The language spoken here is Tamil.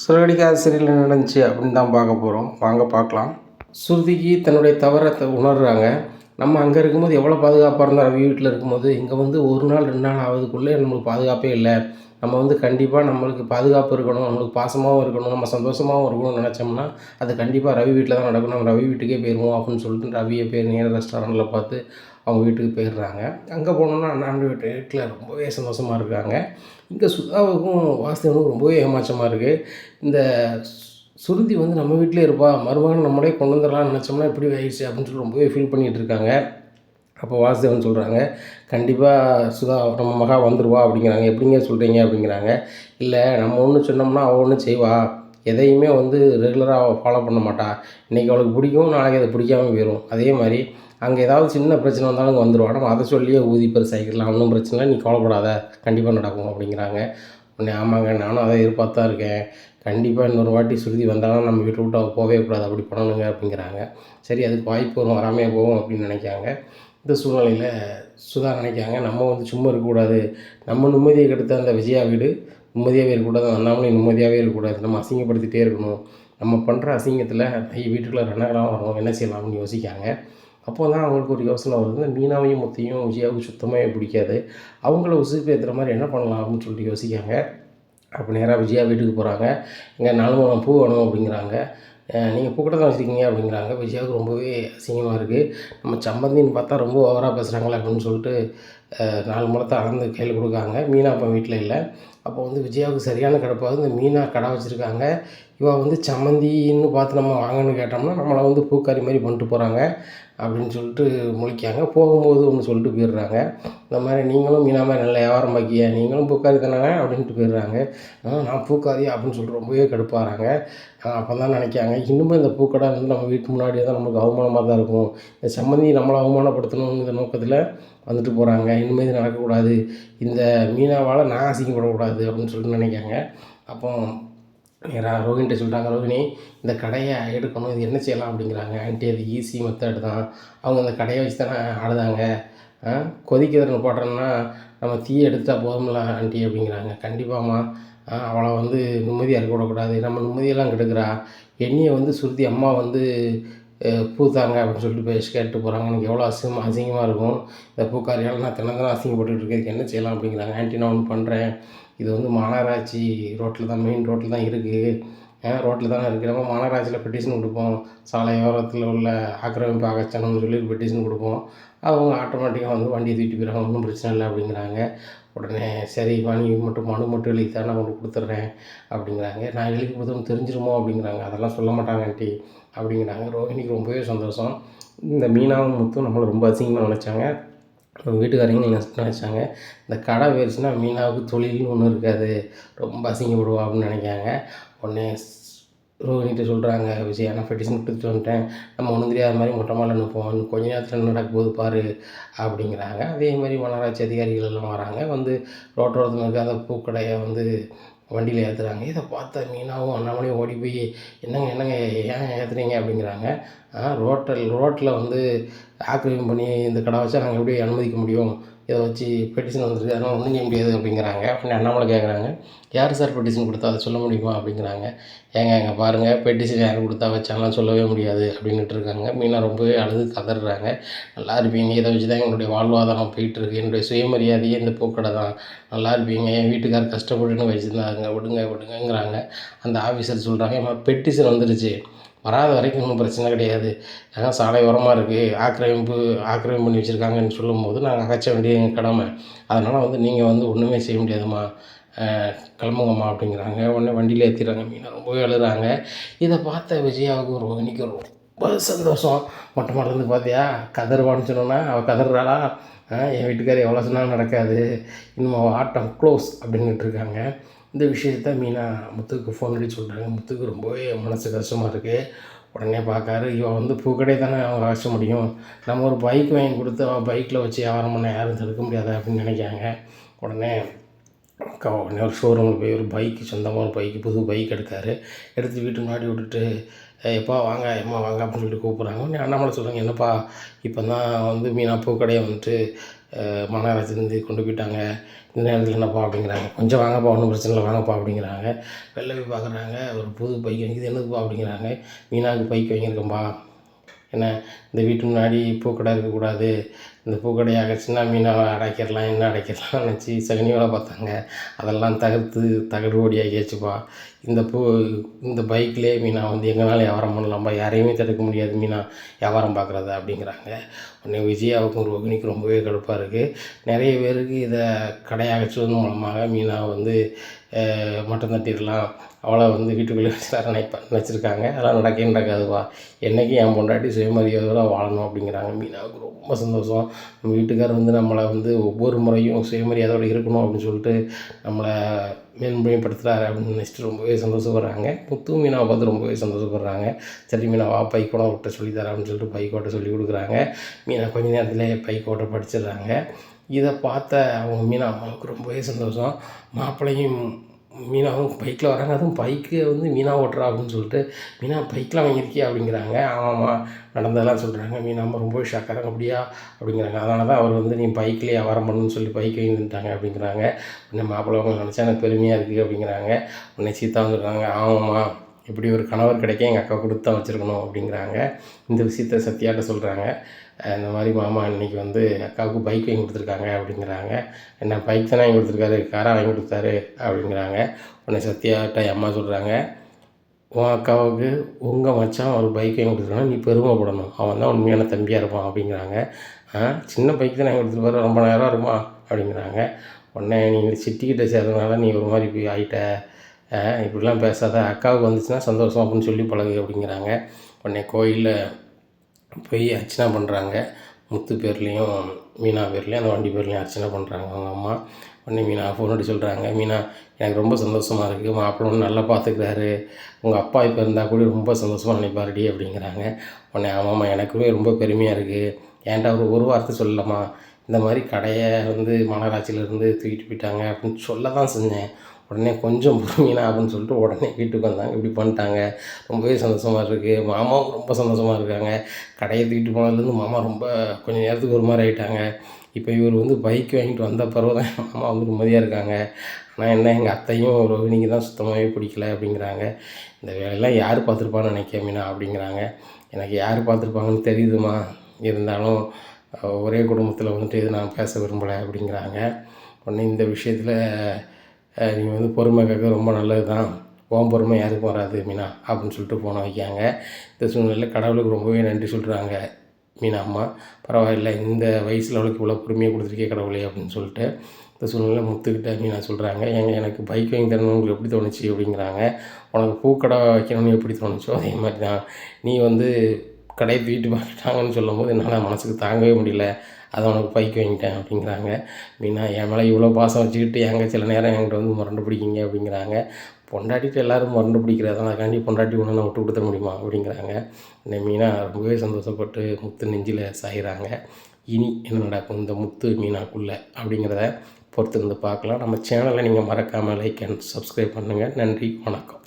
சிறகடிக்காத சிறையில் என்ன நடந்துச்சு அப்படின்னு தான் பார்க்க போகிறோம். வாங்க பார்க்கலாம். ஸ்ருதிக்கு தன்னுடைய தவற உணர்றாங்க. நம்ம அங்கே இருக்கும்போது எவ்வளோ பாதுகாப்பாக இருந்தோம் ரவி வீட்டில் இருக்கும்போது, இங்கே வந்து 1 நாள் 2 நாள் ஆகுறதுக்குள்ளே நம்மளுக்கு பாதுகாப்பே இல்ல. நம்ம வந்து கண்டிப்பாக நம்மளுக்கு பாதுகாப்பு இருக்கணும், நம்மளுக்கு பாசமாவும் இருக்கணும், நம்ம சந்தோஷமாவும் இருக்கணும்னு நெனச்சோம்னா, அது கண்டிப்பாக ரவி வீட்ல தான் நடக்கும். நம்ம ரவி வீட்டுக்கே போயிருவோம் அப்படின்னு சொல்லிட்டு ரவிய போய் நேரா ரெஸ்டாரண்ட்டில பார்த்து அவங்க வீட்டுக்கு போயிடுறாங்க. அங்கே போனோம்னா அண்ணாண்டு வீட்ல ரொம்பவே சந்தோஷமா இருக்காங்க. இங்கே சுதாவுக்கும் வாசுதேவனுக்கும் ரொம்பவே ஏமாற்றமா இருக்குது. இந்த சுருதி வந்து நம்ம வீட்டிலே இருப்பா, மருமகன் நம்மளே கொண்டு வந்துடலாம்னு நெனச்சோம்னா இப்படி ஆயிடுச்சு அப்படின்னு சொல்லி ரொம்பவே ஃபீல் பண்ணிகிட்டு இருக்காங்க. அப்போ வாசுதேவன் சொல்கிறாங்க, "கண்டிப்பாக சுதா நம்ம மகா வந்துருவா" அப்படிங்கிறாங்க. "எப்படிங்க சொல்கிறீங்க?" அப்படிங்கிறாங்க. "இல்லை நம்ம ஒன்று சொன்னோம்னா அவள் ஒன்று செய்வா. எதையுமே வந்து ரெகுலராக அவள் ஃபாலோ பண்ண மாட்டா. இன்றைக்கி அவளுக்கு பிடிக்கும், நாளைக்கு அது பிடிக்காம போயிடும். அதே மாதிரி அங்கே ஏதாவது சின்ன பிரச்சனை வந்தாலும் அங்கே வந்துருவா. நம்ம அதை சொல்லியே ஊதி பெருசாக்கிடலாம். ஒன்றும் பிரச்சனை இல்லை, நீ கவலைப்படாத, கண்டிப்பாக நடக்கும்" அப்படிங்கிறாங்க. உடனே ஆமாங்க நானும் அதை எதிர்பார்த்து தான் இருக்கேன். கண்டிப்பாக இன்னொரு வாட்டி சுருதி வந்தாலும் நம்ம வீட்டை விட்டு அவள் போகவே கூடாது, அப்படி பண்ணணுங்க அப்படிங்கிறாங்க. சரி அதுக்கு வாய்ப்பு வரும், வராமையே போகும் அப்படின்னு நினைக்காங்க. இந்த சூழ்நிலையில் சுதா நினைக்காங்க, நம்ம வந்து சும்மா இருக்கக்கூடாது, நம்ம நிம்மதியை கெடுத்த அந்த விஜயா வீடு நிம்மதியாகவே இருக்கக்கூடாது, அண்ணாமலை நிம்மதியாகவே இருக்கக்கூடாது, நம்ம அசிங்கப்படுத்திகிட்டே இருக்கணும், நம்ம பண்ணுற அசிங்கத்தில் வீட்டுக்குள்ளே ரணகலாம் வரணும், என்ன செய்யலாம்னு யோசிக்காங்க. அப்போ தான் அவங்களுக்கு ஒரு யோசனை வருது, மீனாவையும் முத்தையும் விஜயாவுக்கு சுத்தமாகவே பிடிக்காது, அவங்கள உசுப்பேத்துற மாதிரி என்ன பண்ணலாம் அப்படின்னு சொல்லிட்டு யோசிக்காங்க. அப்போ நேராக விஜயா வீட்டுக்கு போகிறாங்க. "எங்க 4 முழம் பூ வேணும்" அப்படிங்கிறாங்க. "நீங்கள் பூக்கடை தான் வச்சுருக்கீங்க" அப்படிங்கிறாங்க. விஜயாவுக்கு ரொம்பவே அசிங்கமாக இருக்குது. நம்ம சம்பந்தின்னு பார்த்தா ரொம்ப ஓவராக பேசுகிறாங்களே அப்படின்னு சொல்லிட்டு 4 முழத்தை அளந்து கையில் கொடுக்காங்க. மீனா அப்போ வீட்டில் இல்லை. அப்போ வந்து விஜயாவுக்கு சரியான கடுப்பாகுது. இந்த மீனா கடை வச்சுருக்காங்க, இவள் வந்து சம்மந்தின்னு பார்த்து நம்ம வாங்கன்னு கேட்டோம்னா நம்மளை வந்து பூக்காரி மாதிரி பண்ணிட்டு போகிறாங்க அப்படின்னு சொல்லிட்டு முழிக்காங்க. போகும்போது ஒன்று சொல்லிட்டு போயிடுறாங்க, இந்த மாதிரி "நீங்களும் மீனா மாதிரி நல்ல வியாபாரம் பாக்கிய, நீங்களும் பூக்காரி தானே" அப்படின்ட்டு போயிடுறாங்க. "நான் பூக்காரியா" அப்படின்னு சொல்லிட்டு ரொம்பவே கடுப்பாகிறாங்க. அப்போ தான் நினைக்காங்க, இன்னுமே இந்த பூக்கடை வந்து நம்ம வீட்டு முன்னாடியே தான் நமக்கு அவமானமாக தான் இருக்கும், இந்த சம்மந்தி நம்மளை அவமானப்படுத்தணுங்கிற நோக்கத்தில் வந்துட்டு போகிறாங்க, இனிமேல் இது நடக்கக்கூடாது, இந்த மீனாவால் நான் அசிங்கப்படக்கூடாது அப்படின்னு சொல்லிட்டு நினைக்காங்க. அப்போ நேராக ரோஹிணிட்ட சொல்லிட்டாங்க, "ரோஹிணி இந்த கடையை எடுக்கணும், இது என்ன செய்யலாம்?" அப்படிங்கிறாங்க. "ஆண்டி அது ஈஸி மெத்தட் தான், அவங்க அந்த கடையை வச்சு தானே ஆடுதாங்க, கொதிக்கிறத நிப்பாட்டுறோம்னா நம்ம தீயை எடுத்துட்டா போதும்ல ஆண்டி" அப்படிங்கிறாங்க. "கண்டிப்பாம்மா, அவளை வந்து நிம்மதியாக இருக்க விடக்கூடாது, நம்ம நிம்மதியெல்லாம் கெடுக்கிறா, என்னைய வந்து சுருதி அம்மா வந்து பூத்தாங்க அப்படின்னு சொல்லிட்டு பேசி கேட்டு போகிறாங்க, எனக்கு எவ்வளோ அசிங்கமாக இருக்கும், இந்த பூக்காரியால் நான் தினம் தினம் அசிங்கப்பட்டுட்டு இருக்கேன், என்ன செய்யலாம்?" அப்படிங்கிறாங்க. "ஆண்டி நான் ஒன்று பண்ணுறேன், இது வந்து மாநகராட்சி ரோட்டில் தான், மெயின் ரோட்டில் தான் இருக்குது, ரோட்டில் தானே இருக்குது, நம்ம மாநகராட்சியில் பெட்டிஷன் கொடுப்போம், சாலையோரத்தில் உள்ள ஆக்கிரமிப்பு அகற்றணும்னு சொல்லி பெட்டிஷன் கொடுப்போம், அவங்க ஆட்டோமேட்டிக்காக வந்து வண்டியை தூக்கிட்டு போயிடுவாங்க, ஒன்றும் பிரச்சனை இல்லை" அப்படிங்கிறாங்க. உடனே "சரிம்மா நீ மட்டும் மனு மட்டும் எழுதி தா, நான் கொண்டு கொடுத்துட்றேன்" அப்படிங்கிறாங்க. "நான் எழுதி கொடுத்தோம் தெரிஞ்சிருமோ?" அப்படிங்கிறாங்க. "அதெல்லாம் சொல்ல மாட்டாங்க ஆண்டி" அப்படிங்கிறாங்க. ரோஹிணிக்கு ரொம்பவே சந்தோஷம். இந்த மீனாவும் முத்தும் நம்மளை ரொம்ப அசிங்கமாக நினச்சாங்க, நம்ம வீட்டுக்காரங்க நினச்சாங்க, இந்த கடை போயிடுச்சுன்னா மீனாவுக்கு தொழில்னு ஒன்றும் இருக்காது, ரொம்ப அசிங்கப்படுவா அப்படின்னு நினைக்காங்க. உடனே ரோஹிணிகிட்ட சொல்கிறாங்க விஜயா, "நான் பெட்டிஷன் கொடுத்துட்டு வந்துட்டேன், நம்ம ஒன்றும் தெரியாத மாதிரி மொட்டை மாடில நிற்போம், இன்னும் கொஞ்ச நேரத்தில் என்ன நடக்க போகுது பாரு" அப்படிங்கிறாங்க. அதே மாதிரி மாநகராட்சி அதிகாரிகள் எல்லாம் வராங்க, வந்து ரோட்டோரத்தில் இருக்க அந்த பூக்கடையை வந்து வண்டியில் ஏற்றுறாங்க. இதை பார்த்த மீனாவும் அண்ணாமலையும் ஓடி போய், "என்னங்க என்னங்க ஏன் ஏற்றுறீங்க?" அப்படிங்கிறாங்க. ரோட்டில் வந்து ஆக்கிரமிப்பு பண்ணி இந்த கடை வச்சா நாங்கள் எப்படி அனுமதிக்க முடியும், இதை வச்சு பெட்டிஷன் வந்துருக்கு, அதனால் ஒன்றும் செய்ய முடியாது" அப்படிங்கிறாங்க. உடனே அண்ணாமலை கேட்குறாங்க, "யார் சார் பெட்டிஷன் கொடுத்தா, அதை சொல்ல முடியுமா?" அப்படிங்கிறாங்க. "ஏங்க இங்கே பாருங்கள், பெட்டிஷன் யார் கொடுத்தா வச்சாலாம் சொல்லவே முடியாது" அப்படின்னுட்டு இருக்காங்க. மீனா ரொம்பவே அழுது கதறாங்க. "நல்லா இருப்பீங்க, இதை வச்சு தான் எங்களுடைய வாழ்வாதாரம் போயிட்டுருக்கு, என்னுடைய சுயமரியாதையே இந்த பூக்கடை தான், நல்லா இருப்பீங்க, என் வீட்டுக்காரர் கஷ்டப்பட்டுன்னு வச்சுருந்தாங்க, விடுங்க விடுங்கங்கிறாங்க." அந்த ஆஃபீஸர் சொல்கிறாங்க, "ஏம்மா பெட்டிஷன் வந்துருச்சு, வராத வரைக்கும் ஒன்றும் பிரச்சனை கிடையாது, ஏன்னா சாலை ஓரமாக இருக்குது, ஆக்கிரமிப்பு பண்ணி வச்சுருக்காங்கன்னு சொல்லும்போது நாங்கள் அகற்ற வேண்டியது எங்கள் கடமை, அதனால் வந்து நீங்கள் வந்து ஒன்றுமே செய்ய முடியாதும்மா, கிளம்புங்கம்மா" அப்படிங்கிறாங்க. உடனே வண்டியில் ஏற்றிடுறாங்க. மீனா ரொம்பவே அழுகிறாங்க. இதை பார்த்த விஜயாவுக்கும் ரோஹிணிக்கும் ரொம்ப சந்தோஷம். "மொட்டை மாடிலேருந்து பார்த்தியா, கதறுவான்னு சொன்னோன்னா அவள் கதறாளா, என் வீட்டுக்காரர் எவ்வளோ சொன்னாலும் நடக்காது, இன்னும் அவள் ஆட்டம் க்ளோஸ்" அப்படின்னுட்டு இருக்காங்க. இந்த விஷயத்த மீனா முத்துக்கு ஃபோன் அடித்து சொல்கிறாங்க. முத்துக்கு ரொம்பவே மனசு கஷ்டமாக இருக்குது. உடனே பார்க்காரு, இவன் வந்து பூக்கடை தானே அவங்க அகற்ற முடியும், நம்ம ஒரு பைக் வாங்கி கொடுத்து அவன் பைக்கில் வச்சு வியாபாரம் பண்ண யாரும் தடுக்க முடியாது அப்படின்னு நினைக்காங்க. உடனே ஒரு ஷோரூமில் போய் ஒரு பைக்கு, சொந்தமாக ஒரு பைக்கு, புது பைக் எடுக்காரு. எடுத்து வீட்டு முன்னாடி விட்டுட்டு, "எப்பா வாங்க, எம்மா வாங்க" அப்படின்னு சொல்லிட்டு கூப்பிட்றாங்க. உடனே அண்ணாமலை சொல்கிறாங்க, "என்னப்பா இப்போ தான் வந்து மீனா பூக்கடையை வந்துட்டு மாநகராட்சிலேருந்து கொண்டு போயிட்டாங்க, இந்த நேரத்தில் என்னப்பா அப்படிங்கிறாங்க. கொஞ்சம் வாங்கப்பா, ஒன்றும் பிரச்சனை இல்லை, வாங்கப்பா அப்படிங்கிறாங்க. வெளில போய் பார்க்குறாங்க, ஒரு புது பைக் இது என்னதுப்பா அப்படிங்கிறாங்க. மீனாவுக்கு பைக் வாங்கியிருக்கேன்ப்பா, என்ன இந்த வீட்டு முன்னாடி பூக்கடை இருக்கக்கூடாது, இந்த பூக்கடையை அடைச்சின்னா மீனாவை அடைக்கிடலாம், என்ன அடைக்கிடலாம் நினச்சி சகுனி வேலை பார்த்தாங்க. அதெல்லாம் தகர்த்து தகடுபடி ஆக்கியாச்சுப்பா. இந்த பைக்லேயே மீனா வந்து எங்கேனாலும் வியாபாரம் பண்ணலாம்ப்பா, யாரையுமே தடுக்க முடியாது மீனா வியாபாரம் பார்க்குறத அப்படிங்கிறாங்க. உடனே விஜயாவுக்கும் ரோகிணிக்கும் ரொம்பவே கடுப்பாக இருக்குது. நிறைய பேருக்கு இதை கடை அடைச்சதன் மூலமாக மீனாவை வந்து மட்டம் தட்டிடலாம், அவளை வந்து வீட்டுக்குள்ளே நினச்சிருக்காங்க. அதெல்லாம் நடக்கவே நடக்காதுப்பா, என்றைக்கும் என் பொண்டாட்டி சுயமரியாதையோட வாழணும் அப்படிங்கிறாங்க. மீனாவுக்கு ரொம்ப சந்தோஷம். நம்ம வீட்டுக்காரர் வந்து நம்மளை வந்து ஒவ்வொரு முறையும் சுயமரியாதையோடு இருக்கணும் அப்படின்னு சொல்லிட்டு நம்மளை மேன்மைப்படுத்துகிறாரு அப்படின்னு நினச்சிட்டு ரொம்பவே சந்தோஷப்படுறாங்க. முத்து மீனாவை பார்த்து ரொம்பவே சந்தோஷப்படுறாங்க. சரி மீனா வா, பைக் ஓட்ட சொல்லித்தரேன் அப்படின்னு சொல்லிட்டு பைக் ஓட்ட சொல்லி கொடுக்குறாங்க. மீனா கொஞ்ச நேரத்துலேயே பைக் ஓட்ட படிச்சிடுறாங்க. இதை பார்த்த அவங்க மீனா அம்மாவுக்கு ரொம்பவே சந்தோஷம். மாப்பிள்ளையும் மீனாவும் பைக்கில் வராங்க. அதுவும் பைக்கு வந்து மீனா ஓட்டுறா அப்படின்னு சொல்லிட்டு, மீனா பைக்கெலாம் வாங்கியிருக்கியா அப்படிங்கிறாங்க. ஆமாம்மா நடந்ததெல்லாம் சொல்கிறாங்க. மீனா அம்மா ரொம்பவே ஷாக்காகிறாங்க. அப்படியா அப்படிங்கிறாங்க. அதனால தான் அவர் வந்து நீ பைக்லேயே வியாபாரம் பண்ணணும்னு சொல்லி பைக் வாங்கி வந்துட்டாங்க அப்படிங்கிறாங்க. உடனே மாப்பிள்ளை அவங்க நினச்சா எனக்கு பெருமையாக இருக்குது அப்படிங்கிறாங்க. உடனே சீதா சொல்கிறாங்க, ஆமாம்மா இப்படி ஒரு கணவர் கிடைக்க எங்கள் அக்கா கொடுத்து தான் வச்சுருக்கணும் அப்படிங்கிறாங்க. இந்த விஷயத்த சத்யாட்ட சொல்கிறாங்க. இந்த மாதிரி மாமா இன்றைக்கி வந்து அக்காவுக்கு பைக் வாங்கி கொடுத்துருக்காங்க அப்படிங்கிறாங்க. என்ன பைக் தானே வாங்கி கொடுத்துருக்காரு, காராக வாங்கி கொடுத்தாரு அப்படிங்கிறாங்க. உடனே சத்யாட்ட அம்மா சொல்கிறாங்க, உன் அக்காவுக்கு உங்கள் மச்சான் ஒரு பைக் வாங்கி கொடுத்துருக்காங்க, நீ பெருமைப்படணும், அவன் தான் உண்மையான தம்பியாக இருப்பான் அப்படிங்கிறாங்க. சின்ன பைக் தானே வாங்கி கொடுத்துருப்பாரு, ரொம்ப நேரம் இருக்குமா அப்படிங்கிறாங்க. உடனே நீ சிட்டிக்கிட்ட சேர்றதுனால நீ ஒரு மாதிரி போய் ஆகிட்ட, இப்படிலாம் பேசாத, அக்காவுக்கு வந்துச்சுன்னா சந்தோஷம் அப்படின்னு சொல்லி பழகு அப்படிங்கிறாங்க. உடனே கோயிலில் போய் அர்ச்சனை பண்ணுறாங்க. முத்து பேர்லேயும் மீனா பேர்லேயும் அந்த வண்டி பேர்லேயும் அர்ச்சனை பண்ணுறாங்க அவங்க அம்மா. உடனே மீனா ஃபோன் அடிச்சு சொல்கிறாங்க, மீனா எனக்கு ரொம்ப சந்தோஷமாக இருக்குது, மாப்பிள்ளை ஒன்று நல்லா பார்த்துக்கிறாரு, உங்கள் அப்பா இப்போ இருந்தால் கூட ரொம்ப சந்தோஷமாக நினைப்பாருடி அப்படிங்கிறாங்க. உடனே ஆமாம்மா எனக்குமே ரொம்ப பெருமையாக இருக்குது, ஏன்டா ஒரு வார்த்தை சொல்லலாமா, இந்த மாதிரி கடையை வந்து மாநகராட்சியிலேருந்து தூக்கிட்டு போயிட்டாங்க அப்படின்னு சொல்ல தான் செஞ்சேன். உடனே கொஞ்சம் பொறுமையா அப்படின்னு சொல்லிட்டு உடனே வீட்டுக்கு வந்தாங்க. இப்படி பண்ணிட்டாங்க, ரொம்பவே சந்தோஷமாக இருக்குது. மாமாவும் ரொம்ப சந்தோஷமாக இருக்காங்க. கடையை தூக்கிட்டு போனதுலேருந்து மாமா ரொம்ப கொஞ்சம் நேரத்துக்கு ஒரு மாதிரி ஆகிட்டாங்க. இப்போ இவர் வந்து பைக் வாங்கிட்டு வந்த பிறகு தான் மாமா வந்து நிம்மதியாக இருக்காங்க. ஆனால் என்ன எங்கள் அத்தையும் ரோஹிணிக்கு தான் சுத்தமாகவே பிடிக்கல அப்படிங்கிறாங்க. இந்த வேலையெல்லாம் யார் பார்த்துருப்பான்னு நினைக்கிறேன் மீனா அப்படிங்கிறாங்க. எனக்கு யார் பார்த்துருப்பாங்கன்னு தெரியுதுமா, இருந்தாலும் ஒரே குடும்பத்தில் வந்துட்டு இது நான் பேச விரும்பலை அப்படிங்கிறாங்க. உடனே இந்த விஷயத்தில் நீங்கள் வந்து பொறுமை கேட்க ரொம்ப நல்லது தான், உன் பொறுமை யாருக்கும் வராது மீனா அப்படின்னு சொல்லிட்டு ஃபோனை வைக்காங்க. இந்த சூழ்நிலையில் கடவுளுக்கு ரொம்பவே நன்றி சொல்கிறாங்க மீனா அம்மா. பரவாயில்லை, இந்த வயசில் அவளுக்கு இவ்வளோ பொறுமையாக கொடுத்துருக்கே கடவுளே அப்படின்னு சொல்லிட்டு இந்த சூழ்நிலையில் முத்துக்கிட்ட மீனா சொல்கிறாங்க, எனக்கு பைக் வாங்கி தரணும்னு உங்களுக்கு எப்படி தோணுச்சு அப்படிங்கிறாங்க. உனக்கு பூக்கடை வைக்கணும்னு எப்படி தோணுச்சோ அதே மாதிரி தான், நீ வந்து கடையை தூக்கிட்டு பார்த்துட்டாங்கன்னு சொல்லும்போது என்னால் மனசுக்கு தாங்கவே முடியல, அதை உனக்கு பைக் வாங்கிட்டேன் அப்படிங்கிறாங்க. மீனா என் மேலே இவ்வளோ பாசம் வச்சுக்கிட்டு ஏங்க சில நேரம் என்கிட்ட வந்து முரண்டு பிடிக்கிங்க அப்படிங்கிறாங்க. பொண்டாட்டிட்டு எல்லோரும் முரண்டு பிடிக்கிறதான், அதுக்காண்டி பொண்டாட்டி ஒன்று நான் விட்டு கொடுத்த முடியுமா அப்படிங்கிறாங்க. இந்த மீனா ரொம்பவே சந்தோஷப்பட்டு முத்து நெஞ்சில் சாயிறாங்க. இனி என்ன நடக்கும் இந்த முத்து மீனாக்குள்ளே அப்படிங்கிறத பொறுத்திருந்து பார்க்கலாம். நம்ம சேனலை நீங்கள் மறக்காமல் லைக் அண்ட் சப்ஸ்கிரைப் பண்ணுங்கள். நன்றி, வணக்கம்.